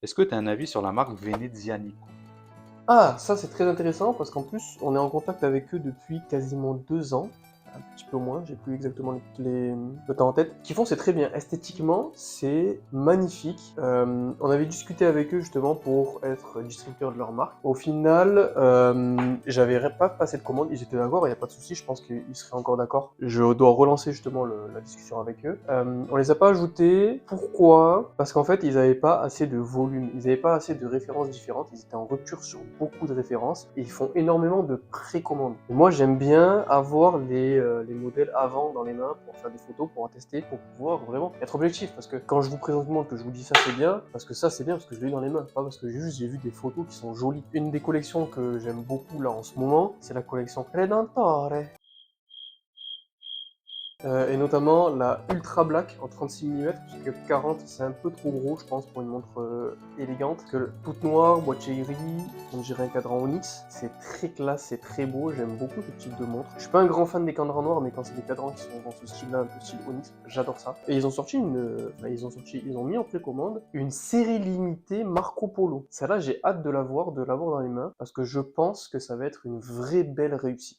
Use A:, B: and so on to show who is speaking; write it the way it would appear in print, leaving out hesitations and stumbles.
A: Est-ce que tu as un avis sur la marque Venezianico?
B: Ah, ça c'est très intéressant parce qu'en plus on est en contact avec eux depuis quasiment 2 ans, un petit peu moins, j'ai plus exactement le temps en tête. Ce qu'ils font c'est très bien, esthétiquement c'est magnifique. On avait discuté avec eux justement pour être distributeur de leur marque. Au final, j'avais pas passé de commande, ils étaient d'accord, il n'y a pas de souci, je pense qu'ils seraient encore d'accord. Je dois relancer justement la discussion avec eux. On les a pas ajoutés, pourquoi? Parce qu'en fait ils n'avaient pas assez de volume, ils n'avaient pas assez de références différentes, ils étaient en rupture sur beaucoup de références et ils font énormément de précommandes. Et moi j'aime bien avoir les modèles avant dans les mains pour faire des photos, pour en tester, pour pouvoir vraiment être objectif. Parce que quand je vous présente le monde, que je vous dis ça c'est bien, parce que ça c'est bien, parce que je l'ai eu dans les mains, pas parce que j'ai vu des photos qui sont jolies. Une des collections que j'aime beaucoup là en ce moment, c'est la collection Redentore. Et notamment la Ultra Black en 36 mm, parce que 40 c'est un peu trop gros je pense pour une montre élégante. Parce que toute noire, boîtier gris, on dirait un cadran Onyx, c'est très classe, c'est très beau, j'aime beaucoup ce type de montre. Je suis pas un grand fan des cadrans noirs, mais quand c'est des cadrans qui sont dans ce style-là, un peu style Onyx, j'adore ça. Et ils ont sorti ils ont mis en précommande une série limitée Marco Polo. Celle-là j'ai hâte de la voir dans les mains, parce que je pense que ça va être une vraie belle réussite.